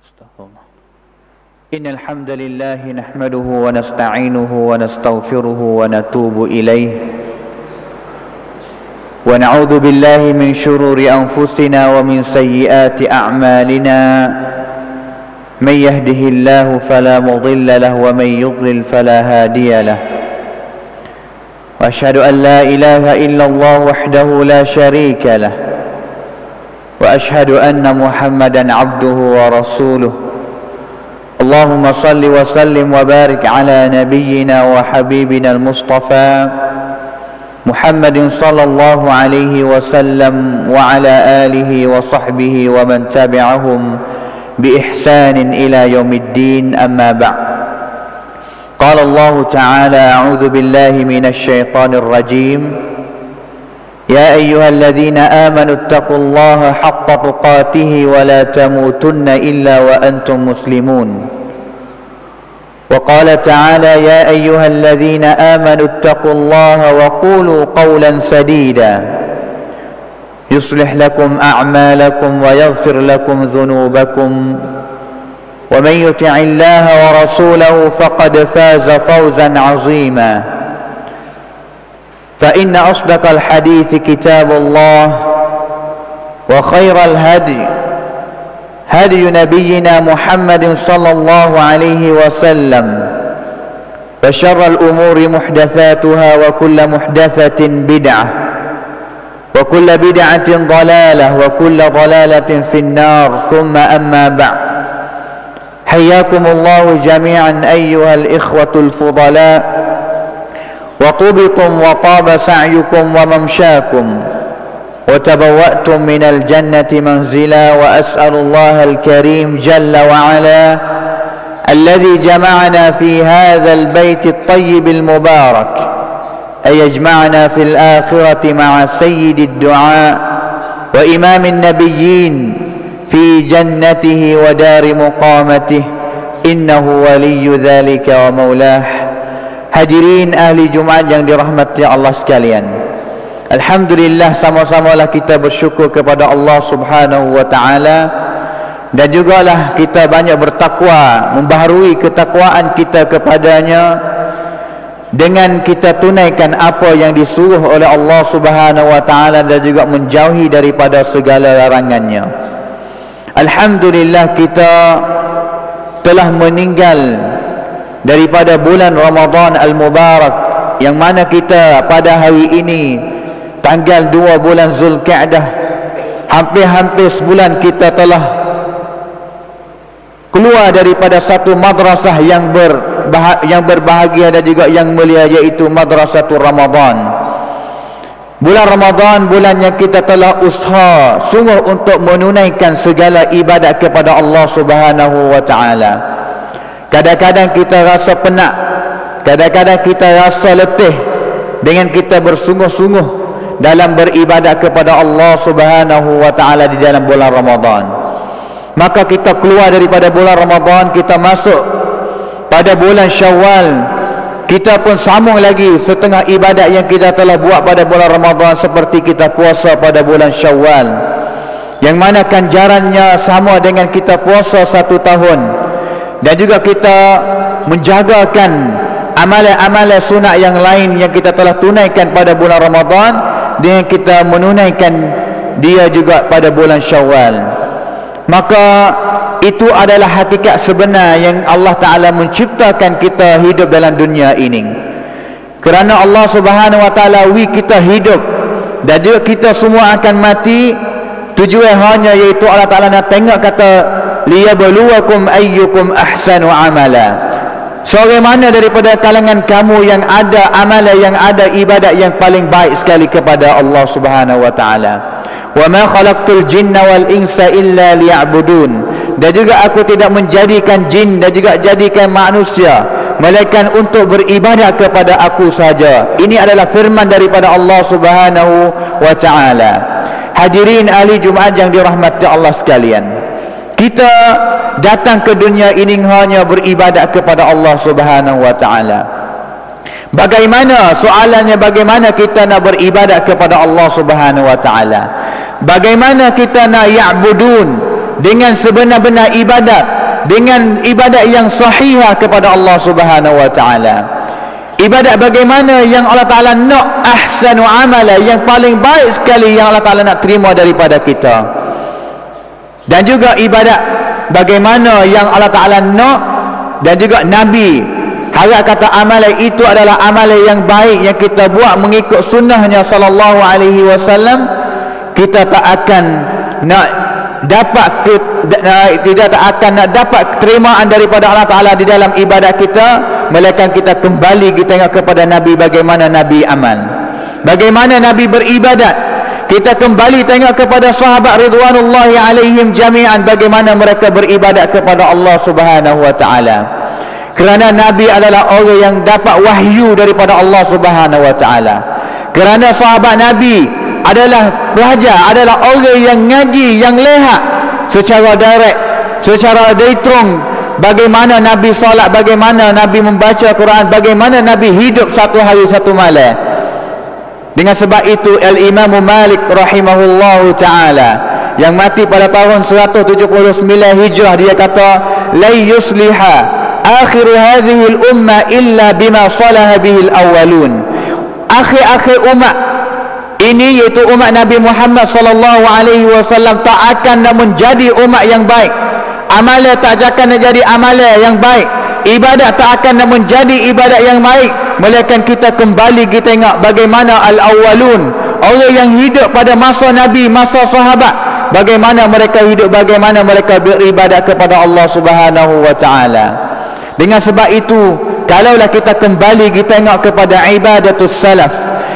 Astaghfirullah. Innal hamdalillah nahmaduhu wa nasta'inuhu wa nastaghfiruhu wa natubu ilayh. Wa na'udzu billahi min shururi anfusina wa min sayyiati a'malina. Man yahdihillahu fala mudilla lahu wa man yudlil fala hadiya lahu. Wa asyhadu an la ilaha illallah wahdahu la syarika lahu. Wa asyhadu anna Muhammadan abduhu wa rasuluh. Allahumma salli wa sallim wa barik ala nabiyyina wa habibina al-Mustafa Muhammadin sallallahu alaihi wasallam wa ala alihi wa sahbihi wa man tabi'ahum bi ihsanin ila yaumiddin, amma ba'd. Qala Allah ta'ala, a'udzu billahi minasy syaithanir rajim. يا أيها الذين آمنوا اتقوا الله حق تقاته ولا تموتن إلا وأنتم مسلمون. وقال تعالى يا أيها الذين آمنوا اتقوا الله وقولوا قولا سديدا يصلح لكم أعمالكم ويغفر لكم ذنوبكم ومن يطع الله ورسوله فقد فاز فوزا عظيما. فإن أصدق الحديث كتاب الله وخير الهدي هدي نبينا محمد صلى الله عليه وسلم وشر الأمور محدثاتها وكل محدثة بدعة وكل بدعة ضلالة وكل ضلالة في النار. ثم أما بعد. حياكم الله جميعا أيها الإخوة الفضلاء، وطبتم وطاب سعيكم وممشاكم وتبوأتم من الجنة منزلا. وأسأل الله الكريم جل وعلا الذي جمعنا في هذا البيت الطيب المبارك أن يجمعنا في الآخرة مع سيد الدعاء وإمام النبيين في جنته ودار مقامته، إنه ولي ذلك ومولاه. Hadirin ahli Jumat yang dirahmati Allah sekalian, alhamdulillah, sama-samalah kita bersyukur kepada Allah Subhanahu wa taala, dan jugalah kita banyak bertakwa, membaharui ketakwaan kita kepadanya dengan kita tunaikan apa yang disuruh oleh Allah Subhanahu wa taala dan juga menjauhi daripada segala larangannya. Alhamdulillah, kita telah meninggal daripada bulan Ramadan Al-Mubarak, yang mana kita pada hari ini tanggal 2 bulan Zulkaadah, hampir-hampir sebulan kita telah keluar daripada satu madrasah yang berbahagia dan juga yang mulia, iaitu Madrasatul Ramadan. Bulan Ramadan, bulan yang kita telah usaha sungguh untuk menunaikan segala ibadat kepada Allah Subhanahu wa taala. Kadang-kadang kita rasa penat, kadang-kadang kita rasa letih dengan kita bersungguh-sungguh dalam beribadat kepada Allah Subhanahu wa taala di dalam bulan Ramadan. Maka kita keluar daripada bulan Ramadan, kita masuk pada bulan Syawal. Kita pun sambung lagi setengah ibadat yang kita telah buat pada bulan Ramadan, seperti kita puasa pada bulan Syawal, yang mana ganjarannya sama dengan kita puasa 1 tahun. Dan juga kita menjagakan amalan-amalan sunat yang lain yang kita telah tunaikan pada bulan Ramadan, dengan kita menunaikan dia juga pada bulan Syawal. Maka itu adalah hakikat sebenar yang Allah Ta'ala menciptakan kita hidup dalam dunia ini. Kerana Allah Subhanahu wa taala kita hidup, dan juga kita semua akan mati. Tujuan hanya iaitu Allah Ta'ala nak tengok, kata liyabluwakum ayyukum ahsanu amala. Seorang mana daripada kalangan kamu yang ada amalan, yang ada ibadat yang paling baik sekali kepada Allah Subhanahu wa taala. Wa ma khalaqtul jinna wal insa illa liya'budun. Dan juga aku tidak menjadikan jin dan juga jadikan manusia melainkan untuk beribadat kepada aku saja. Ini adalah firman daripada Allah Subhanahu wa taala. Hadirin ahli Jumat yang dirahmati Allah sekalian, kita datang ke dunia ini hanya beribadat kepada Allah Subhanahu wa taala. Bagaimana soalannya, bagaimana kita nak beribadat kepada Allah Subhanahu wa taala? Bagaimana kita nak ya'budun? dengan sebenar-benar ibadat, dengan ibadat yang sahihah kepada Allah Subhanahu wa taala. Ibadat bagaimana yang Allah Taala nak, ahsanu amala, yang paling baik sekali yang Allah Taala nak terima daripada kita. Dan juga ibadat bagaimana yang Allah Taala nak, dan juga Nabi harap kata amalan itu adalah amalan yang baik yang kita buat mengikut sunnahnya sallallahu alaihi wasallam. Kita tak akan nak dapat tidak akan nak dapat terimaan daripada Allah Taala di dalam ibadat kita, melainkan kita kembali kita tengok kepada Nabi, bagaimana Nabi amal, bagaimana Nabi beribadat. Kita kembali tengok kepada sahabat ridwanullahi alaihim jami'an, bagaimana mereka beribadat kepada Allah Subhanahu wa taala. Kerana Nabi adalah orang yang dapat wahyu daripada Allah Subhanahu wa taala. Kerana sahabat Nabi adalah pelajar, adalah orang yang ngaji, yang lihat secara direct, secara langsung bagaimana Nabi solat, bagaimana Nabi membaca Quran, bagaimana Nabi hidup satu hari satu malam. Dengan sebab itu Al-Imam Malik rahimahullahu ta'ala, yang mati pada tahun 179 Hijrah, dia kata, la yusliha akhir hadhihi al-ummah illa bima salaha bihi al-awwalun. Akhir-akhir umat ini, iaitu umat Nabi Muhammad sallallahu alaihi wasallam, tak akan menjadi umat yang baik. Amalan tak akan menjadi amalan yang baik. Ibadat tak akan menjadi ibadat yang baik, melainkan kita kembali kita tengok bagaimana al-awwalun, orang yang hidup pada masa Nabi, masa sahabat, bagaimana mereka hidup, bagaimana mereka beribadat kepada Allah Subhanahu wa taala. Dengan sebab itu, kalaulah kita kembali kita tengok kepada ibadatus salaf,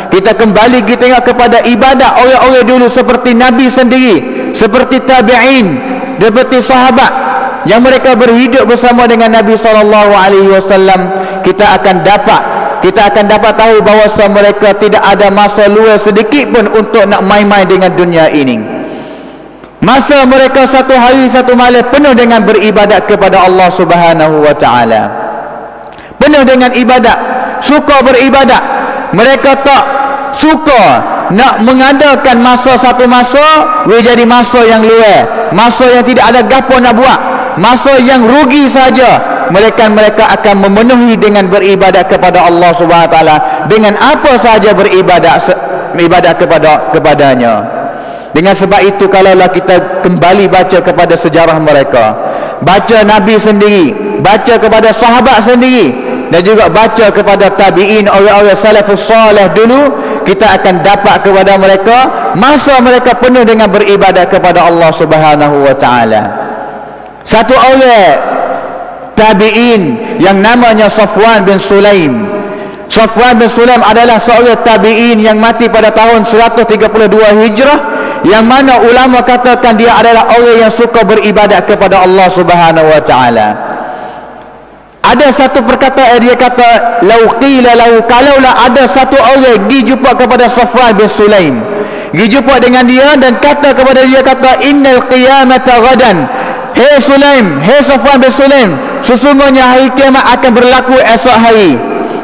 kita kembali kita tengok kepada ibadat orang-orang dulu seperti Nabi sendiri, seperti tabi'in, seperti sahabat yang mereka berhidup bersama dengan Nabi SAW, kita akan dapat tahu bahawa mereka tidak ada masa luang sedikit pun untuk nak main-main dengan dunia ini. Masa mereka satu hari satu malam penuh dengan beribadat kepada Allah Subhanahu wa taala, penuh dengan ibadat, suka beribadat. Mereka tak suka nak mengadakan masa satu masa jadi masa yang luar, masa yang tidak ada gapo nak buat, masa yang rugi saja. Mereka akan memenuhi dengan beribadat kepada Allah Subhanahu wa taala, dengan apa saja beribadat kepadanya. Dengan sebab itu, kalaulah kita kembali baca kepada sejarah mereka, baca Nabi sendiri, baca kepada sahabat sendiri, dan juga baca kepada tabi'in, orang-orang salafus salih dulu, kita akan dapat kepada mereka masa mereka penuh dengan beribadat kepada Allah Subhanahu wa taala. Satu orang tabi'in yang namanya Safwan bin Sulaim. Safwan bin Sulaim adalah seorang tabi'in yang mati pada tahun 132 Hijrah, yang mana ulama katakan dia adalah orang yang suka beribadat kepada Allah Subhanahu wa taala. Ada satu perkataan, dia kata, lau qila lau, kalaulah ada satu orang pergi jumpa kepada Safwan bin Sulaim, pergi jumpa dengan dia dan kata kepada dia, kata, innal qiyamata ghadan, hei Sulaim, hei Safwan bin Sulaim, sesungguhnya hari kiamat akan berlaku esok hari.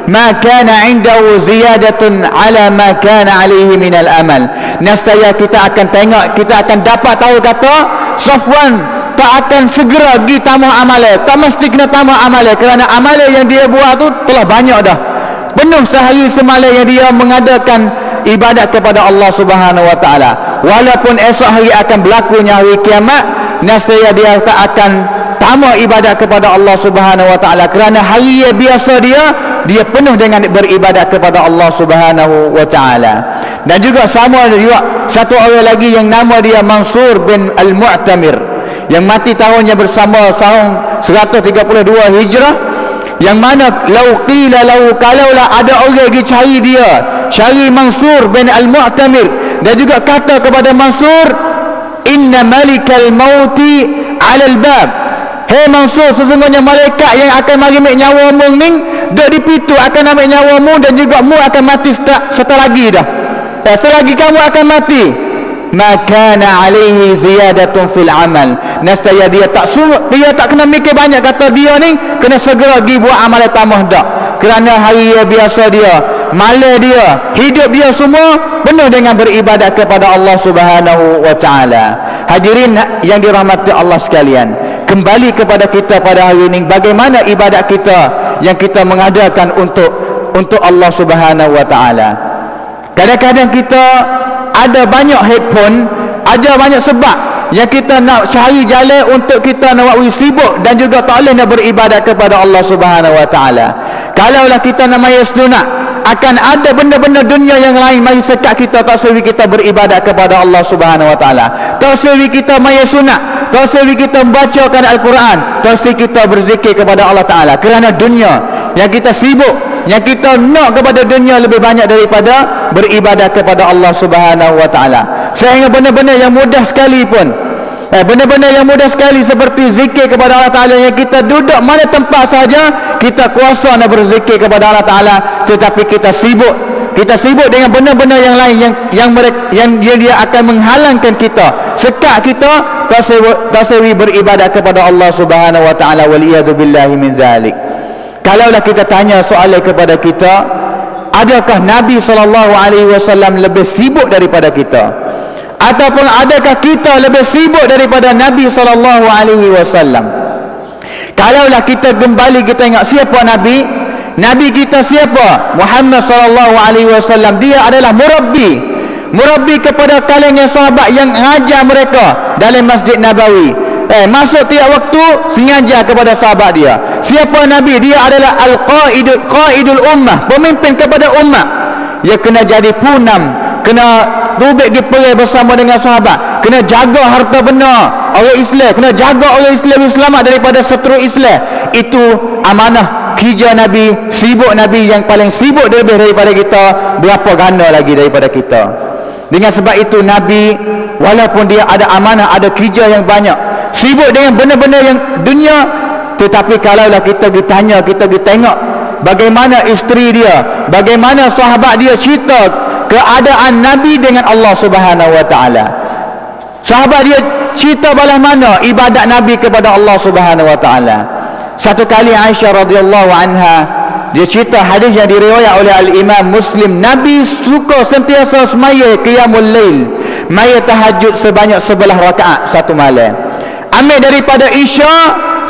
Ma kana indahu ziyadatun ala ma kana alaihi minal amal. Nescaya kita akan tengok, kita akan dapat tahu, kata Safwan tak akan segera pergi tambah amalan, tak mesti kena tambah amalan, kerana amalan yang dia buat tu telah banyak dah, penuh sehari semalam yang dia mengadakan ibadat kepada Allah Subhanahu wa taala. Walaupun esok hari akan berlakunya hari kiamat, nescaya dia tak akan tambah ibadat kepada Allah Subhanahu wa taala, kerana hari yang biasa dia penuh dengan beribadat kepada Allah Subhanahu wa taala. Dan juga sama juga satu orang lagi yang nama dia Mansur bin Al-Mu'tamir, yang mati tahunnya bersama tahun 132 Hijrah, yang mana lau qila lau, kalaulah ada orang pergi cari dia, cari Mansur bin Al-Mu'tamir, dan juga kata kepada Mansur, inna malikal mauti alal bab, hei Mansur, sesungguhnya malaikat yang akan mari ambil nyawa mu ni duduk di pintu, akan ambil nyawa mu, dan juga mu akan mati setelah lagi dah, setelah lagi kamu akan mati. Makana alaihi ziyadatun fil amal, nescaya dia tak kena mikir banyak, kata dia ni kena segera pergi buat amalan tambah dak, kerana hari biasa dia mala dia, hidup dia semua penuh dengan beribadat kepada Allah Subhanahu wa taala. Hadirin yang dirahmati Allah sekalian, kembali kepada kita pada hari ini, bagaimana ibadat kita yang kita mengadakan untuk Allah Subhanahu wa taala. Kadang-kadang kita ada banyak handphone, ada banyak sebab yang kita nak cari jalan untuk kita nak buat sibuk dan juga tak boleh nak beribadat kepada Allah Subhanahu wa taala. Kalaulah kita nak maya sunat, akan ada benda-benda dunia yang lain mari sekat kita, tak sewi kita beribadat kepada Allah Subhanahu wa taala. Tak sewi kita maya sunat, tak sewi kita membacakan Al-Quran, tak sewi kita berzikir kepada Allah taala. Kerana dunia yang kita sibuk, yang kita nak kepada dunia lebih banyak daripada beribadat kepada Allah Subhanahu wa taala. Sehingga benda-benda yang mudah sekali pun, benda-benda yang mudah sekali seperti zikir kepada Allah taala, yang kita duduk mana tempat saja kita kuasa nak berzikir kepada Allah taala, tetapi kita sibuk dengan benda-benda yang lain yang dia akan menghalangkan kita, sekat kita tasawi beribadat kepada Allah Subhanahu wa taala. Wal iyad billahi min zalik. Kalaulah kita tanya soalan kepada kita, adakah Nabi SAW lebih sibuk daripada kita? Ataupun adakah kita lebih sibuk daripada Nabi SAW? Kalaulah kita kembali kita ingat siapa Nabi? Nabi kita siapa? Muhammad SAW. Dia adalah murabbi kepada kalangan sahabat yang mengajar mereka dalam Masjid Nabawi. Masuk tiap waktu sengaja kepada sahabat dia. Siapa Nabi? Dia adalah qaidul ummah, pemimpin kepada ummah. Dia kena jadi punam, kena tubik pergi bersama dengan sahabat, kena jaga harta benda orang Islam, kena jaga orang Islam selamat daripada seteru Islam. Itu amanah kerja Nabi, sibuk Nabi, yang paling sibuk lebih daripada kita, berapa ganda lagi daripada kita. Dengan sebab itu Nabi, walaupun dia ada amanah, ada kerja yang banyak, sibuk dengan benda-benda yang dunia, tetapi kalaulah kita ditanya, kita ditengok bagaimana isteri dia, bagaimana sahabat dia cerita keadaan Nabi dengan Allah Subhanahu wa taala. Sahabat dia cerita balas mana ibadat Nabi kepada Allah Subhanahu wa taala. Satu kali Aisyah radhiyallahu anha, dia cerita hadis yang diriwayat oleh Al-Imam Muslim, Nabi suka sentiasa semaya qiyamul lail, maya tahajud sebanyak 11 rakaat satu malam. Ambil daripada Isya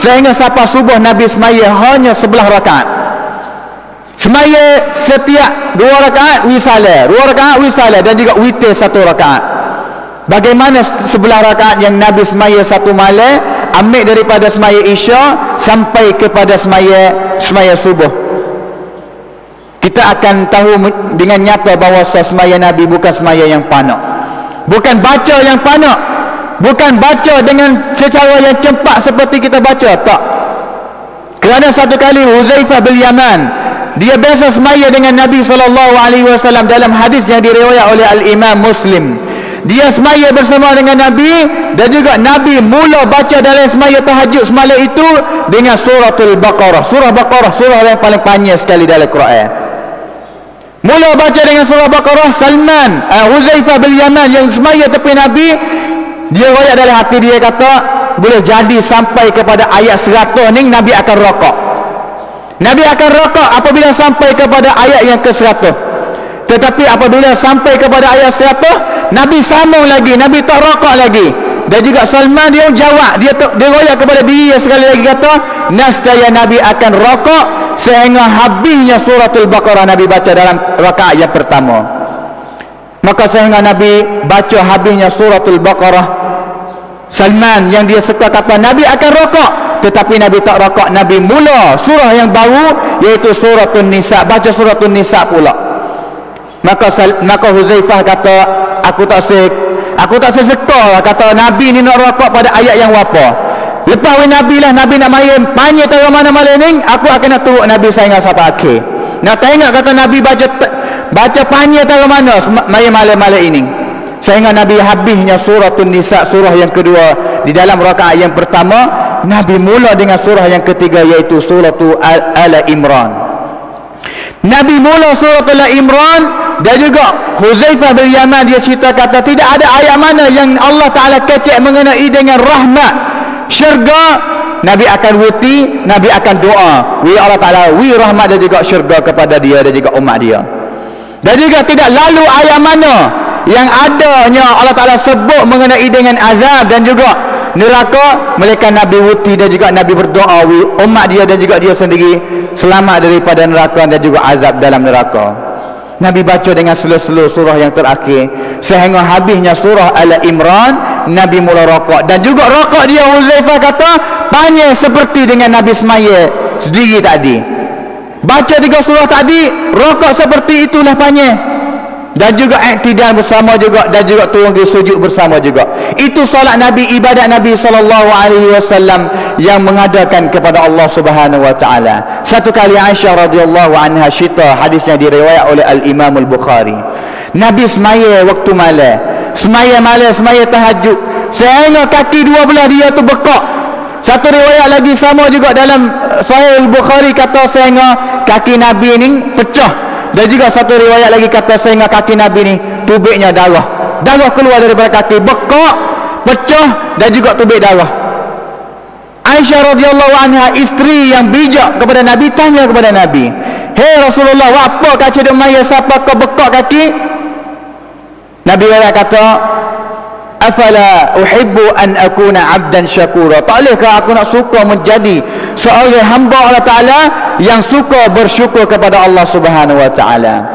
sehingga sampai subuh, Nabi semaya hanya 11 rakaat. Semaya setiap 2 rakaat wisalah, 2 rakaat wisalah, dan juga witir 1 rakaat. Bagaimana 11 rakaat yang Nabi semaya satu malam, ambil daripada semaya Isya sampai kepada semaya subuh. Kita akan tahu dengan nyata bahawa semaya Nabi bukan semaya yang panak, bukan baca yang panak, bukan baca dengan secara yang cepat seperti kita baca, tak. Kerana satu kali Huzaifah bin Yaman, dia biasa semaya dengan Nabi SAW dalam hadis yang diriwayat oleh Al-Imam Muslim. Dia semaya bersama dengan Nabi, dan juga Nabi mula baca dalam semaya tahajud semalam itu dengan suratul Baqarah. Surah Baqarah, surah yang paling panjang sekali dalam Quran. Mula baca dengan surah Baqarah. Salman, Huzaifah bin Yaman yang semaya tepi Nabi, dia royak dalam hati dia, kata boleh jadi sampai kepada ayat 100 ni Nabi akan rokok. Nabi akan rokok apabila sampai kepada ayat yang ke-100. Tetapi apabila sampai kepada ayat 100, Nabi sambung lagi, Nabi tak rokok lagi. Dan juga Salman dia jawab, dia royak kepada diri dia sekali lagi, kata nescaya Nabi akan rokok sehingga habisnya suratul Baqarah Nabi baca dalam rakaat yang pertama. Maka sehingga Nabi baca habisnya suratul Baqarah, Salman yang dia suka kata Nabi akan rokok, tetapi Nabi tak rokok. Nabi mula surah yang baru, iaitu suratul Nisa, baca suratul Nisa pula. Maka Huzaifah kata, aku tak seka, kata Nabi ni nak rokok pada ayat yang apa. Lepas Nabi lah, Nabi nak main panjang tahu mana malam ni, aku akan nak turut Nabi sehingga sampai akhir. Nak tengok kata Nabi baca panjang tahu mana malam ini, sehingga Nabi habisnya suratul Nisa, surah yang kedua di dalam rakaat yang pertama. Nabi mula dengan surah yang ketiga, iaitu suratul Al-Imran. Nabi mula suratul Al-Imran, dan juga Huzaifah bin Yaman dia cerita, kata tidak ada ayat mana yang Allah Ta'ala kecek mengenai dengan rahmat syurga. Nabi akan wuti, Nabi akan doa, wi Allah Ta'ala, wi rahmat dan juga syurga kepada dia dan juga umat dia. Dan juga tidak lalu ayat mana yang adanya Allah Ta'ala sebut mengenai dengan azab dan juga neraka, mereka Nabi wuti dan juga Nabi berdoa umat dia dan juga dia sendiri selamat daripada neraka dan juga azab dalam neraka. Nabi baca dengan slow-slow surah yang terakhir sehingga habisnya surah Al-Imran. Nabi mula rokok, dan juga rokok dia Huzaifah kata panjang seperti dengan Nabi semaya sendiri tadi. Baca 3 surah tadi, rokok seperti itulah panjang. Dan juga iktidal bersama juga, dan juga turun di sujud bersama juga. Itu solat Nabi, ibadat Nabi SAW yang mengadakan kepada Allah Subhanahu wa taala. Satu kali Aisyah radhiyallahu anha cerita, hadis yang diriwayat oleh Al-Imam Al-Bukhari. Nabi semaya waktu malam, semaya malam, semaya tahajud, sehingga kaki dua belah dia tu bekak. Satu riwayat lagi sama juga dalam Sahih Al-Bukhari kata sehingga kaki Nabi ni pecah. Dan juga satu riwayat lagi kata sehingga kaki Nabi ni tubiknya darah. Darah keluar daripada kaki, bekak, pecah dan juga tubik darah. Aisyah radhiyallahu anha, isteri yang bijak kepada Nabi, tanya kepada Nabi, "Hei Rasulullah, apa kaca duk maya siapa kau bekak kaki?" Nabi kata, "Afala uhibbu an akuna 'abdan syakura." Tak bolehkah aku nak suka menjadi seorang hamba Allah Ta'ala yang suka bersyukur kepada Allah Subhanahu wa taala.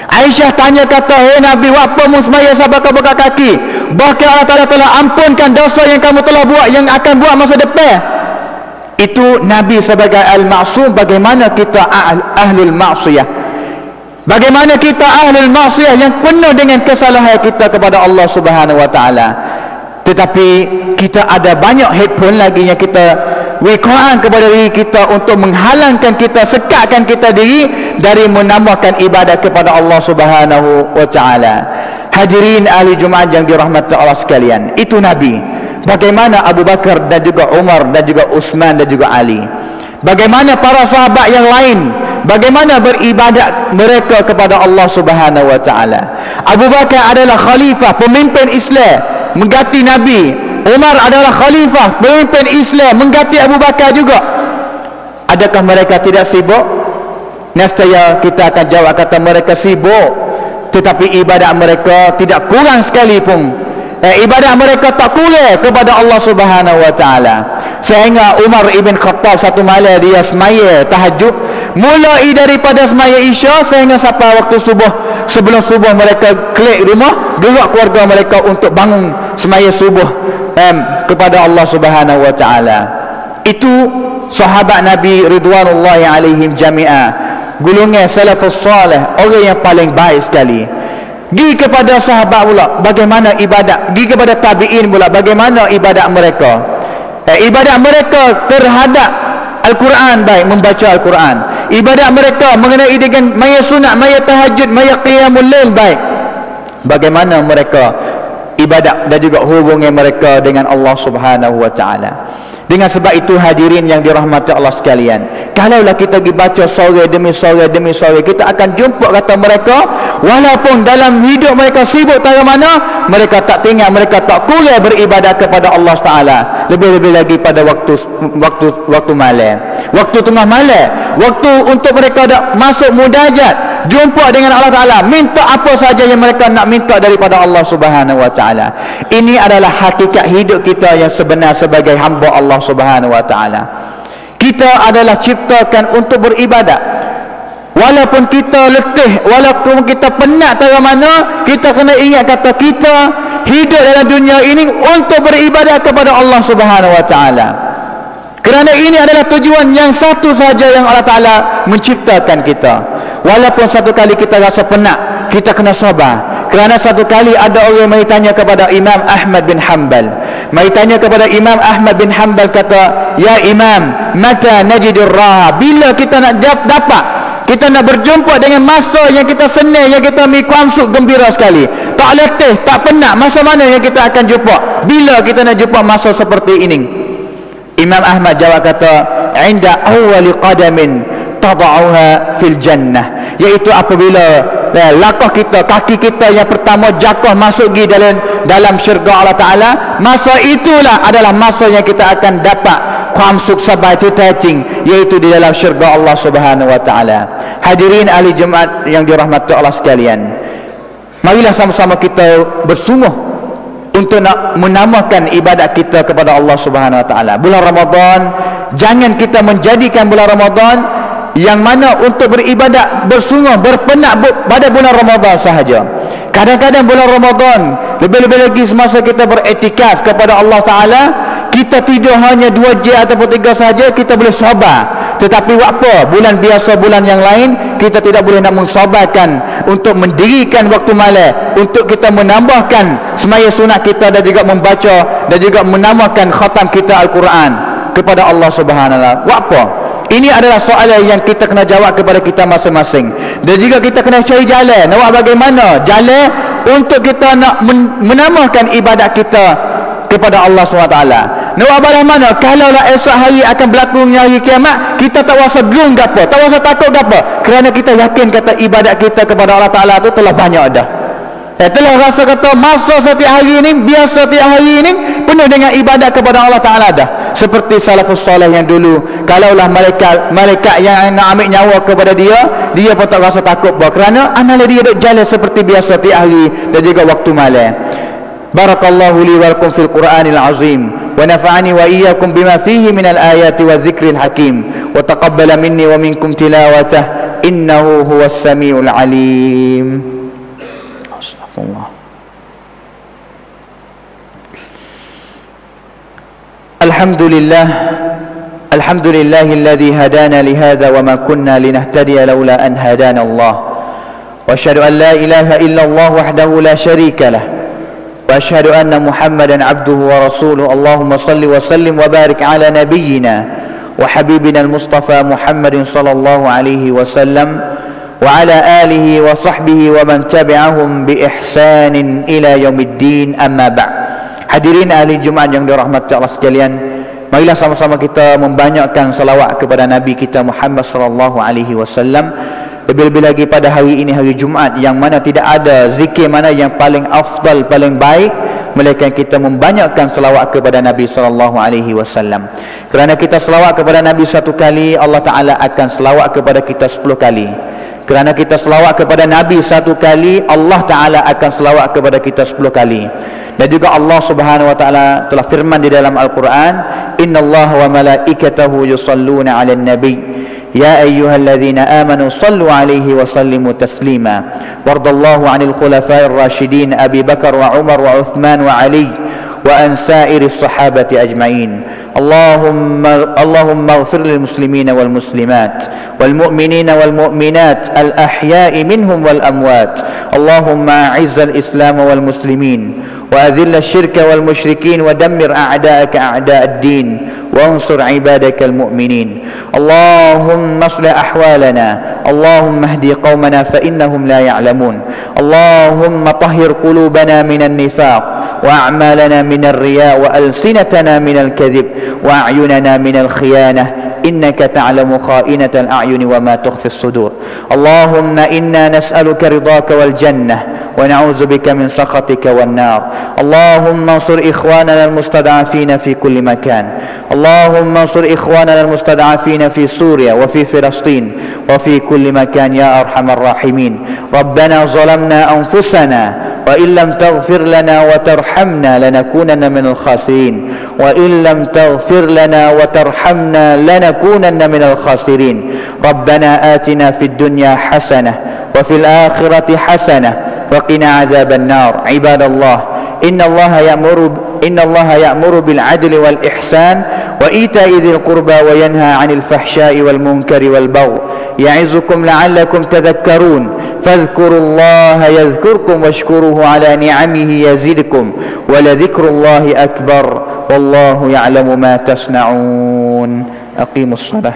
Aisyah tanya kata, "Hei Nabi, apa mu semaya sabar kau buka kaki? Bahkan Allah Ta'ala telah ampunkan dosa yang kamu telah buat, yang akan buat masa depan." Itu Nabi sebagai al-ma'sum. Bagaimana kita ahlul ma'siyah? Bagaimana kita ahlul ma'siyah yang penuh dengan kesalahan kita kepada Allah Subhanahu wa taala? Tetapi kita ada banyak headphone lagi yang kita wiqa'an kepada diri kita untuk menghalangkan kita, sekatkan kita diri dari menambahkan ibadat kepada Allah Subhanahu wa taala. Hadirin ahli Jumaat yang dirahmati Allah sekalian, itu Nabi. Bagaimana Abu Bakar dan juga Umar dan juga Utsman dan juga Ali? Bagaimana para sahabat yang lain? Bagaimana beribadat mereka kepada Allah Subhanahu wa taala? Abu Bakar adalah khalifah, pemimpin Islam, mengganti Nabi. Umar adalah khalifah, pemimpin Islam, mengganti Abu Bakar juga. Adakah mereka tidak sibuk? Nescaya kita akan jawab kata mereka sibuk, tetapi ibadat mereka tidak kurang sekalipun. Ibadat mereka tak kurang kepada Allah Subhanahu wa taala. Sehingga Umar ibn Khattab satu malam dia semaya tahajud, mulai daripada semaya Isya sehingga sampai waktu subuh. Sebelum subuh mereka klik rumah, gerak keluarga mereka untuk bangun semaya subuh kepada Allah Subhanahu wa taala. Itu sahabat Nabi ridwanullahi alaihim jami'a, golongan salafus salih, orang yang paling baik sekali. Gi kepada sahabat pula bagaimana ibadat, gi kepada tabi'in pula bagaimana ibadat mereka. Ibadat mereka terhadap Al-Quran baik, membaca Al-Quran. Ibadat mereka mengenai dengan maya sunat, maya tahajud, maya qiyamul lail baik. Bagaimana mereka ibadat dan juga hubungan mereka dengan Allah Subhanahu wa taala. Dengan sebab itu hadirin yang dirahmati Allah sekalian, kalaulah kita pergi baca sore demi sore demi sore, kita akan jumpa kata mereka walaupun dalam hidup mereka sibuk tak mana, mereka tak tinggal, mereka tak kurang beribadat kepada Allah Taala. Lebih-lebih lagi pada waktu malam, waktu tengah malam, waktu untuk mereka masuk munajat, jumpa dengan Allah Ta'ala, minta apa saja yang mereka nak minta daripada Allah Subhanahu wa taala. Ini adalah hakikat hidup kita yang sebenar sebagai hamba Allah Subhanahu wa taala. Kita adalah ciptakan untuk beribadat. Walaupun kita letih, walaupun kita penat tak mana, kita kena ingat kata kita hidup dalam dunia ini untuk beribadat kepada Allah Subhanahu wa taala. Kerana ini adalah tujuan yang satu sahaja yang Allah Ta'ala menciptakan kita. Walaupun satu kali kita rasa penat, kita kena sabar. Kerana satu kali ada orang mari tanya kepada Imam Ahmad bin Hanbal. Mari tanya kepada Imam Ahmad bin Hanbal kata, "Ya Imam, mata najidur raha?" Bila kita nak dapat, kita nak berjumpa dengan masa yang kita senang, yang kita kuamsuk gembira sekali, tak letih, tak penat, masa mana yang kita akan jumpa? Bila kita nak jumpa masa seperti ini? Imam Ahmad jawab kata, "Inda awwali qadamin tada'uha fil jannah." Iaitu apabila langkah kita, kaki kita yang pertama jatuh masuk di dalam syurga Allah Ta'ala, masa itulah adalah masa yang kita akan dapat khamsuk sabai tu touching, iaitu di dalam syurga Allah Subhanahu wa taala. Hadirin ahli Jumaat yang dirahmati Allah sekalian, marilah sama-sama kita bersungguh untuk nak menamakan ibadat kita kepada Allah Subhanahu Wa Taala. Bulan Ramadan, jangan kita menjadikan bulan Ramadan yang mana untuk beribadat bersungguh berpenat pada bulan Ramadan sahaja. Kadang-kadang bulan Ramadan, lebih-lebih lagi semasa kita beriktikaf kepada Allah Taala, kita tidur hanya 2 jam ataupun 3 sahaja, kita boleh sabar. Tetapi apa? Bulan biasa, bulan yang lain, kita tidak boleh nak mensabarkan untuk mendirikan waktu malam, untuk kita menambahkan semaya sunat kita dan juga membaca dan juga menambahkan khatam kita Al-Quran kepada Allah Subhanahu Wa Taala. Apa? Ini adalah soalan yang kita kena jawab kepada kita masing-masing. Dan juga kita kena cari jalan. Nak bagaimana jalan untuk kita nak menambahkan ibadat kita kepada Allah SWT. Nak bagaimana kalaulah esok hari akan berlakunya hari kiamat, kita tak rasa belum gapo, tak rasa takut gapo, kerana kita yakin kata ibadat kita kepada Allah Taala tu telah banyak dah. Telah rasa kata masa setiap hari ini, biasa setiap hari ini penuh dengan ibadat kepada Allah Taala dah. Seperti salafus soleh yang dulu, kalaulah malaikat yang nak ambil nyawa kepada dia pun tak rasa takut bah, kerana analah dia duk jalan seperti biasa setiap hari dan juga waktu malam. Barakallahu li wa lakum fil Qur'anil azim wa nafa'ani wa iyyakum bima fihi minal ayati wa dzikril hakim wa taqabbala minni wa minkum tilawatah innahu huwas samiul alim. Astagfirullah. Alhamdulillah, alhamdulillahilladzi hadana li hadza wa ma kunna linahtadiya laula an hadana Allah. Wa asyhadu an la ilaha illallah wahdahu la syarika lah. Wa asyhadu anna Muhammadan abduhu wa rasuluhu. Allahumma salli wa sallim wa barik ala nabiyyina wa habibina al-Mustafa Muhammadin sallallahu alaihi wasallam wa ala alihi wa sahbihi wa man tabi'ahum bi ihsanin ila yaumiddin, amma ba'd. Hadirin ahli Jumaat yang dirahmati Allah sekalian, marilah sama-sama kita membanyakkan salawat kepada Nabi kita Muhammad sallallahu alaihi wasallam. Lebih-lebih lagi pada hari ini, hari Jumaat, yang mana tidak ada zikir mana yang paling afdal, paling baik melainkan kita membanyakkan salawat kepada Nabi sallallahu alaihi wasallam. Kerana kita salawat kepada Nabi 1 kali, Allah Taala akan salawat kepada kita 10 kali. Kerana kita selawat kepada Nabi 1 kali, Allah Ta'ala akan selawat kepada kita 10 kali. Dan juga Allah Subhanahu Wa Ta'ala telah firman di dalam Al-Quran, Inna Allah wa malaikatahu yusalluna ala nabi Ya ayyuhalladzina amanu sallu alaihi wa sallimu taslima. Wardallahu anil khulafa'ir rasyidin Abi Bakar wa Umar wa Uthman wa Ali wa an sa'iri sahabati ajma'in. اللهم اغفر للمسلمين والمسلمات والمؤمنين والمؤمنات الأحياء منهم والأموات. اللهم أعز الإسلام والمسلمين وأذل الشرك والمشركين ودمر أعداءك أعداء الدين وانصر عبادك المؤمنين. اللهم اصلح أحوالنا، اللهم اهدي قومنا فإنهم لا يعلمون. اللهم طهر قلوبنا من النفاق وأعمالنا من الرياء وألسنتنا من الكذب وأعيننا من الخيانة إنك تعلم خائنة الأعين وما تخفي الصدور. اللهم إنا نسألك رضاك والجنة ونعوذ بك من سخطك والنار. اللهم انصر إخواننا المستضعفين في كل مكان. اللهم انصر إخواننا المستضعفين في سوريا وفي فلسطين وفي كل مكان يا أرحم الراحمين. ربنا ظلمنا أنفسنا وإن لم تغفر لنا وترحمنا لنكونن من الخاسرين. وإن لم تغفر لنا وترحمنا لنكونن من الخاسرين. ربنا آتنا في الدنيا حسنة وفي الآخرة حسنة وقنا عذاب النار. عباد الله، إن الله يأمر بالعدل والإحسان وإيتاء ذي القربى وينهى عن الفحشاء والمنكر والبغي يعظكم لعلكم تذكرون. فاذكروا الله يذكركم واشكروه على نعمه يزدكم ولذكر الله أكبر والله يعلم ما تصنعون. أقيموا الصلاة.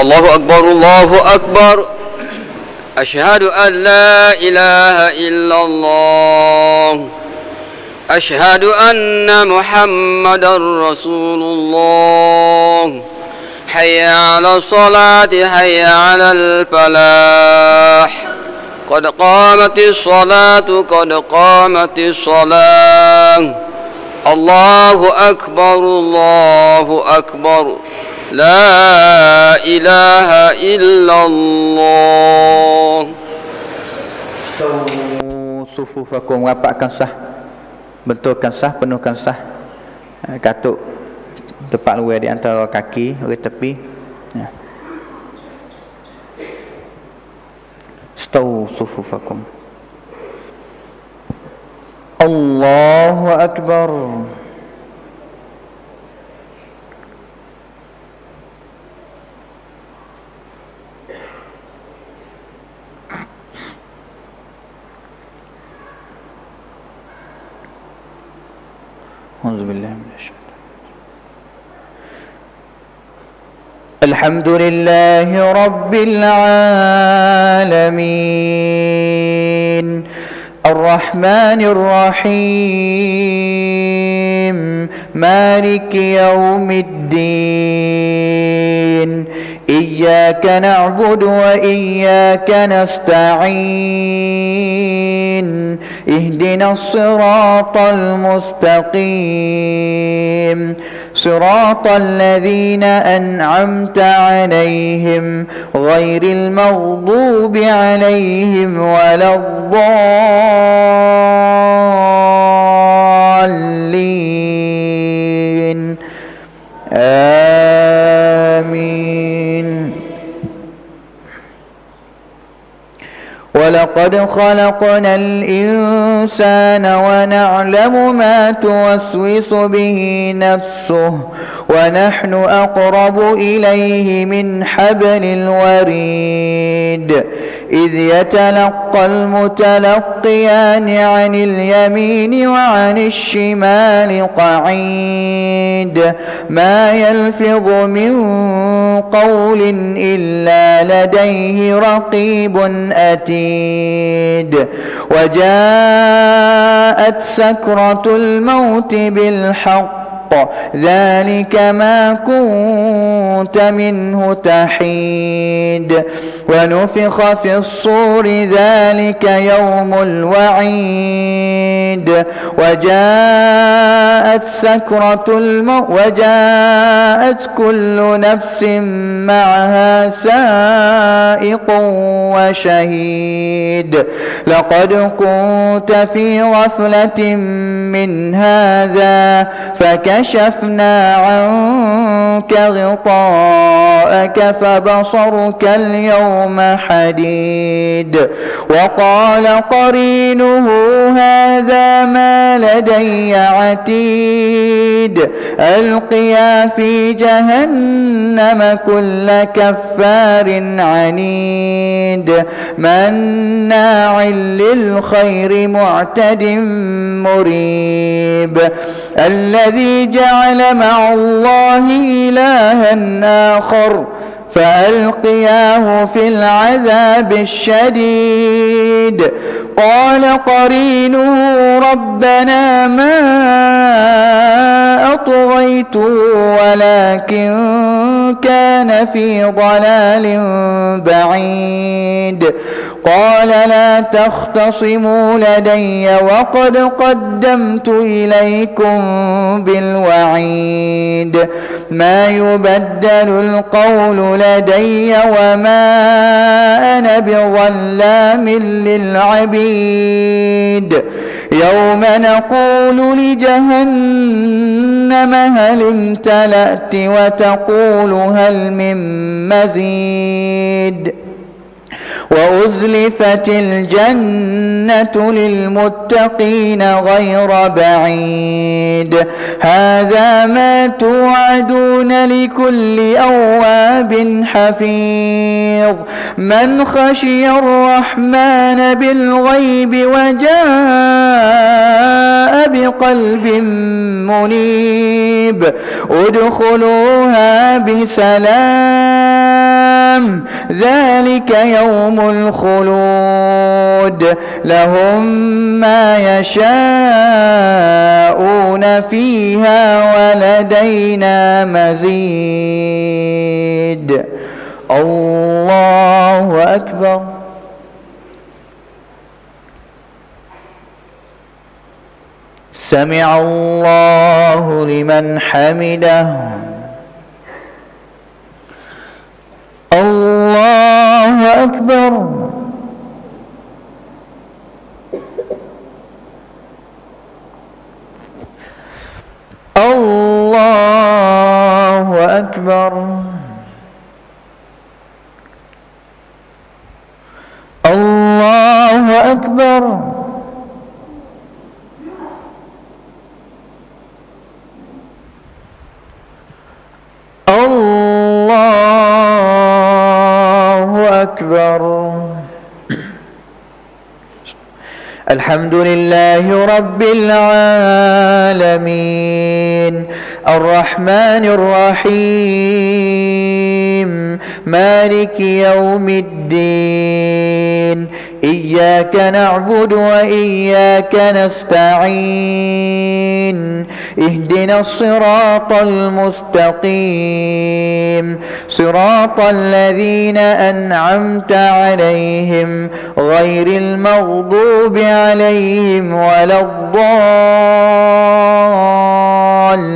الله أكبر الله أكبر. أشهد أن لا إله إلا الله. أشهد أن محمدا رسول الله. حي على الصلاة حي على الفلاح. قد قامت الصلاة قد قامت الصلاة الله أكبر الله أكبر لا إله إلا الله. Sufufakum, rapatkan sah, betulkan sah, penuhkan sah. Katuk tepat luar di antara kaki, oleh tepi. Stawu sufufakum. Allahu Akbar. Auzubillahi minasyaitonir. Alhamdulillahi rabbil alamin. Ar-Rahmanir Rahim. Maliki yaumiddin. Iyyaka na'budu wa iyyaka nasta'in. Ihdinas siratal mustaqim. Siratal ladzina an'amta 'alaihim ghairil maghdubi 'alaihim waladdallin. Amin. وَلَقَدْ خَلَقْنَا الْإِنسَانَ وَنَعْلَمُ مَا تُوَسْوِسُ بِهِ نَفْسُهُ وَنَحْنُ أَقْرَبُ إِلَيْهِ مِنْ حَبْلِ الْوَرِيدِ إِذْ يَتَلَقَّى الْمُتَلَقِّيَانِ عَنِ الْيَمِينِ وَعَنِ الشِّمَالِ قَعِيدٌ مَا يَلْفِظُ مِنْ قَوْلٍ إِلَّا لَدَيْهِ رَقِيبٌ أتيد وجاءت سكرة الموت بالحق ذلك ما كنت منه تحيد ونفخ في الصور ذلك يوم الوعيد وجاءت سكرة الموت وجاءت كل نفس معها سائق وشهيد لقد كنت في غفلة من هذا فكشفنا عنك غطاءك فبصرك اليوم حديد وقال قرينه هذا ما لدي عتيد ألقيا في جهنم كل كفار عنيد مناع للخير معتد مريب الذي جعل مع الله إلها آخر فألقياه في العذاب الشديد قال قرينه ربنا ما أطغيته ولكن كان في ضلال بعيد قال لا تختصموا لدي وقد قدمت إليكم بالوعيد ما يبدل القول لدي وما أنا بظلام للعبيد يوم نقول لجهنم هل امتلأت وتقول هل من مزيد وأزلفت الجنة للمتقين غير بعيد هذا ما توعدون لكل أواب حفيظ من خشي الرحمن بالغيب وجاء بقلب منيب ادخلوها بسلام ذلك يوم الخلود لهم ما يشاءون فيها ولدينا مزيد الله أكبر سمع الله لمن حمده الله أكبر الله أكبر الله أكبر الله أكبر الحمد لله رب العالمين الرحمن الرحيم مالك يوم الدين إياك نعبد وإياك نستعين اهدنا الصراط المستقيم صراط الذين أنعمت عليهم غير المغضوب عليهم ولا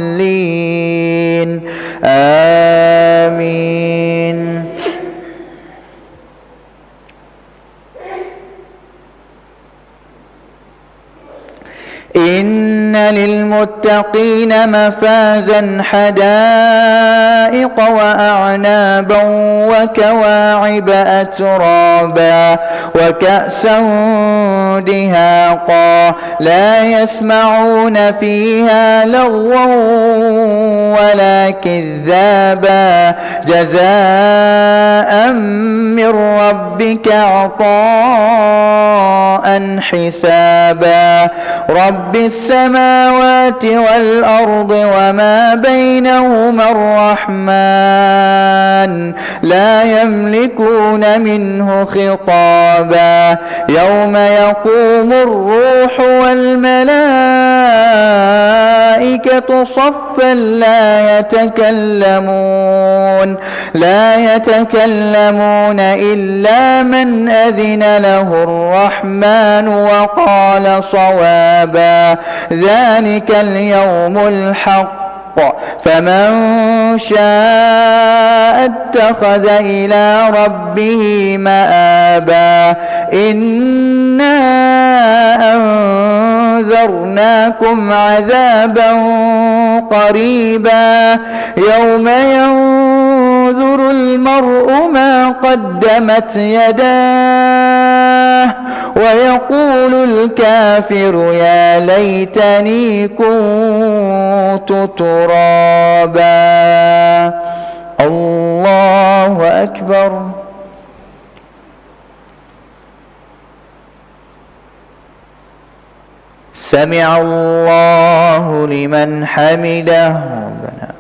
الضالين آمين إن للمتقين مفازا حدائق وأعنابا وكواعب أترابا وكأسا دهاقا لا يسمعون فيها لغوا ولا كذابا جزاء من ربك عطاء حسابا رب السماوات والأرض وما بينهما الرحمن لا يملكون منه خطابا يوم يقوم الروح والملائكة صفا لا يتكلمون إلا من أذن له الرحمن وقال صوابا ذلك اليوم الحق فمن شاء اتخذ إلى ربه مآبا إنا أنذرناكم عذابا قريبا يوم ينظر المرء ما قدمت يداه ويقول الكافر يا ليتني كنت ترابا الله أكبر سمع الله لمن حمده ربنا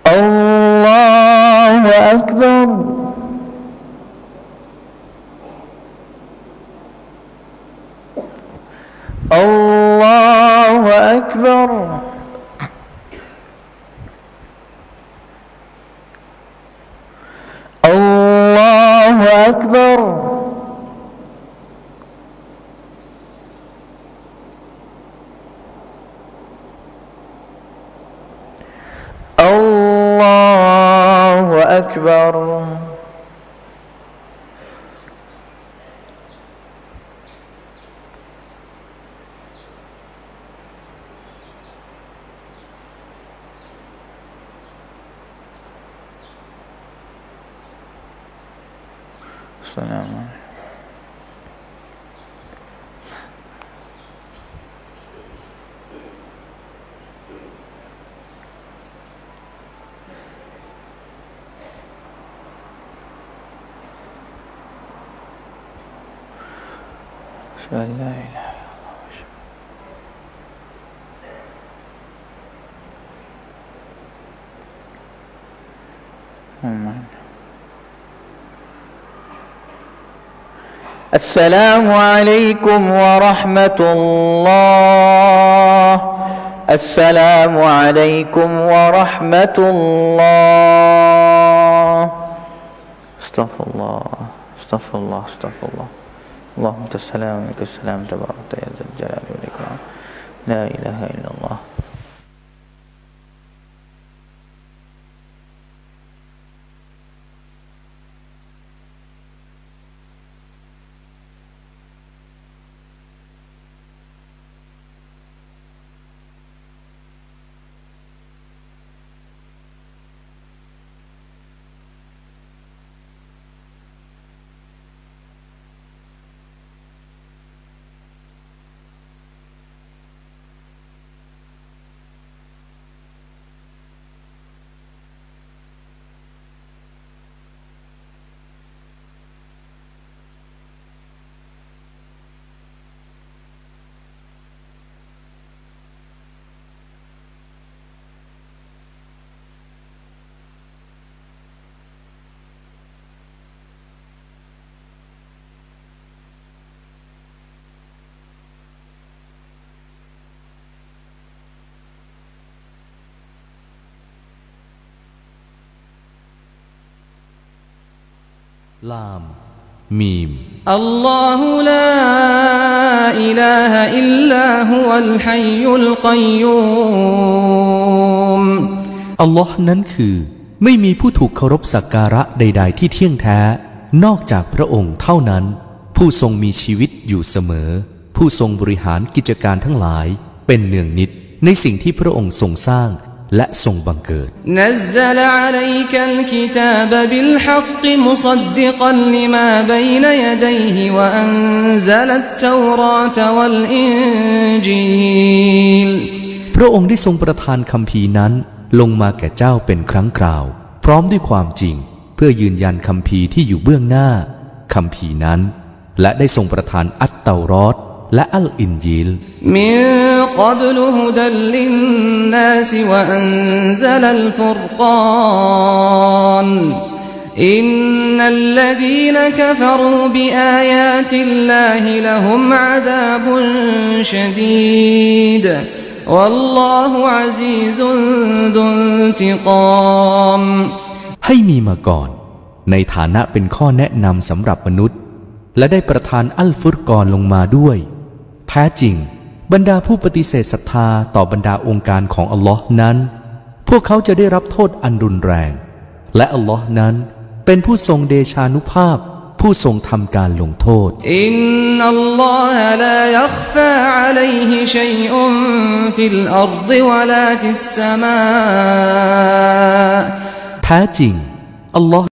الله أكبر الله أكبر الله أكبر الله أكبر السلام عليكم لا إله إلا الله. السلام عليكم ورحمة الله. السلام عليكم ورحمة الله. استغفر الله استغفر الله استغفر الله. اللهم انت السلام ومنك السلام تبارك يا ذا الجلال والاكرام لا اله الا اللهลามมีมอัลลอฮุลาอิลาฮะอิลลาฮุวัลฮัยยุลกัยยูมอัลลอฮ์นั้นคือไม่มีผู้ถูกเคารพสักการะใดๆที่เที่ยงแท้นอกจากพระองค์เท่านั้นผู้ทรงมีชีวิตอยู่เสมอผู้ทรงบริหารกิจการทั้งหลายเป็นเนืองนิดในสิ่งที่พระองค์ทรงสร้างและทรงบังเกิดนัซซะลอะลัยกัลกิตาบบิลฮักกิมุซัดดิกันลิมาบัยนยะดัยฮิวะอันซะลัตเตาราตวัลอินจีลพระองค์ได้ทรงประทานคัมภีร์นั้นลงมาแก่เจ้าเป็นครั้งคราวพร้อมด้วยความจริงเพื่อยืนยันคัมภีร์ที่อยู่เบื้องหน้าคัมภีร์นั้นและได้ทรงประทานอัตเตารอตและอัลอินญีลมินกับลุฮุดัลลินนาสวะอันซะลัลฟุรกานอินนัลลซีนกะฟะรูบิอายาติลลาฮิละฮุมอะซาบุนชะดีดวัลลอฮุอะซีซุนซุนติกาม ให้มีมาก่อนในฐานะเป็นข้อแนะนำสำหรับมนุษย์และได้ประทานอัลฟุรกอนลงมาด้วยแท้จริงบรรดาผู้ปฏิเสธศรัทธาต่อบรรดาองค์การของอัลลอฮ์นั้นพวกเขาจะได้รับโทษอันรุนแรงและอัลลอฮ์นั้นเป็นผู้ทรงเดชานุภาพผู้ทรงทำการลงโทษอินนัลลอฮะลายัคฟาอะลัยฮิชัยอุนฟิลอัรฎิวะลาฟิสสมาแท้จริงอัลลอฮ์